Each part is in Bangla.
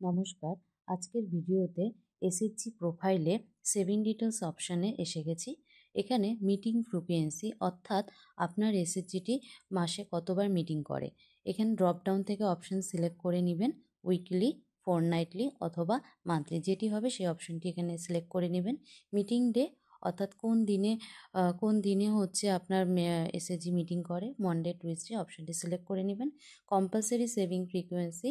নমস্কার। আজকের ভিডিওতে এসএসজি প্রোফাইলে সেভিং ডিটেলস অপশানে এসে গেছি। এখানে মিটিং ফ্রিকোয়েন্সি অর্থাৎ আপনার এসএসজিটি মাসে কতবার মিটিং করে, এখানে ড্রপডাউন থেকে অপশান সিলেক্ট করে নেবেন। উইকলি, ফোরনাইটলি অথবা মান্থলি যেটি হবে সেই অপশানটি এখানে সিলেক্ট করে নেবেন। মিটিং ডে অর্থাৎ কোন দিনে হচ্ছে আপনার এসএসজি মিটিং করে, মনডে টুইসডে অপশানটি সিলেক্ট করে নেবেন। কম্পালসারি সেভিং ফ্রিকোয়েন্সি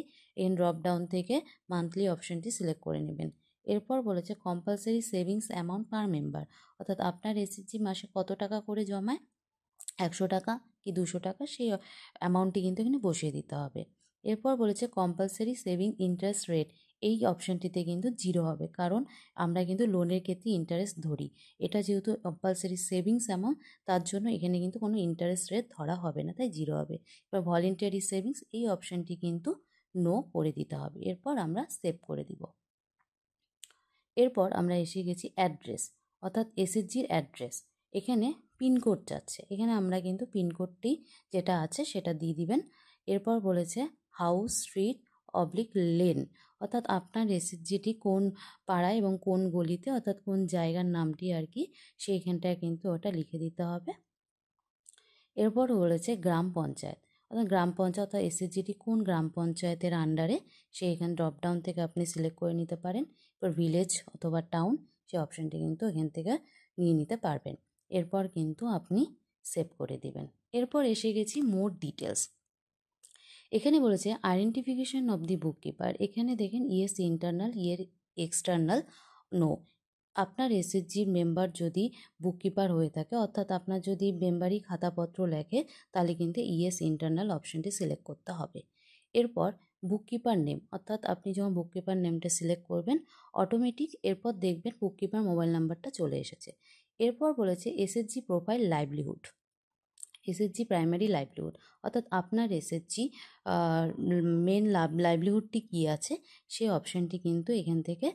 ড্রপডাউন থেকে মান্থলি অপশানটি সিলেক্ট করে নেবেন। এরপর বলেছে কম্পালসারি সেভিংস অ্যামাউন্ট পার মেম্বার, অর্থাৎ আপনার এসএসজি মাসে কত টাকা করে জমায়, 100 টাকা কি 200 টাকা, সেই অ্যামাউন্টটি কিন্তু এখানে বসিয়ে দিতে হবে। এরপর বলেছে কম্পালসারি সেভিং ইন্টারেস্ট রেট, এই অপশানটিতে কিন্তু 0 হবে, কারণ আমরা কিন্তু লোনের ক্ষেত্রে ইন্টারেস্ট ধরি। এটা যেহেতু কম্পালসারি সেভিংস অ্যামাউন্ট, তার জন্য এখানে কিন্তু কোনো ইন্টারেস্ট রেট ধরা হবে না, তাই 0 হবে। এবার ভলেন্টারি সেভিংস, এই অপশানটি কিন্তু নো করে দিতে হবে। এরপর আমরা সেভ করে দিব। এরপর আমরা এসে গেছি অ্যাড্রেস, অর্থাৎ এসএসজির অ্যাড্রেস। এখানে পিনকোড যাচ্ছে, এখানে আমরা কিন্তু পিনকোডটি যেটা আছে সেটা দিয়ে দিবেন। এরপর বলেছে হাউস, স্ট্রিট, লেন, অর্থাৎ আপনার এসএসজিটি কোন পাড়ায় এবং কোন গলিতে, অর্থাৎ কোন জায়গার নামটি আর কি, সেইখানটায় কিন্তু ওটা লিখে দিতে হবে। এরপর বলেছে গ্রাম পঞ্চায়েত, অর্থাৎ গ্রাম পঞ্চায়েত অর্থাৎ এসএসজিটি কোন গ্রাম পঞ্চায়েতের আন্ডারে, এখানে ড্রপডাউন থেকে আপনি সিলেক্ট করে নিতে পারেন। এরপর ভিলেজ অথবা টাউন, সেই অপশানটি কিন্তু এখান থেকে নিয়ে নিতে পারবেন। এরপর কিন্তু আপনি সেভ করে দিবেন। এরপর এসে গেছি মোর ডিটেলস। এখানে বলেছে identification of the book keeper, এখানে দেখেন ইয়েস ইন্টারনাল, এক্সটার্নাল নো। আপনার এসএসজির মেম্বার যদি বুককিপার হয়ে থাকে, অর্থাৎ আপনার যদি মেম্বারই খাতাপত্র লেখে, তাহলে কিন্তু ইয়েস ইন্টারনাল অপশানটি সিলেক্ট করতে হবে। এরপর বুককিপার নেম, অর্থাৎ আপনি যখন বুককিপার নেমটা সিলেক্ট করবেন অটোমেটিক এরপর দেখবেন বুককিপার মোবাইল নাম্বারটা চলে এসেছে। এরপর বলেছে SSG profile livelihood, SSG primary livelihood, অর্থাৎ আপনার এসএসজি মেন লাইভলিহুডটি কী আছে, সেই অপশানটি কিন্তু এখান থেকে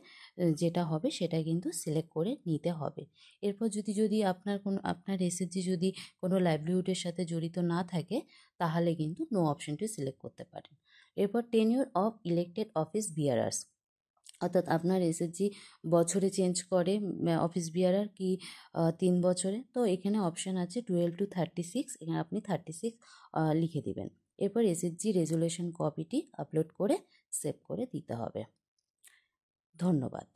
যেটা হবে সেটা কিন্তু সিলেক্ট করে নিতে হবে। এরপর যদি আপনার এসএসজি যদি কোনো লাইভলিহুডের সাথে জড়িত না থাকে, তাহলে কিন্তু নো অপশানটি সিলেক্ট করতে পারেন। এরপর tenure of elected office bearers, অর্থাৎ আপনার এসএসজি বছরে চেঞ্জ করে অফিস বিয়ারার কি 3 বছরে, তো এখানে অপশান আছে 12 to 36, এখানে আপনি 36 লিখে দিবেন। এরপর এসএসজি রেজুলেশন কপিটি আপলোড করে সেভ করে দিতে হবে। ধন্যবাদ।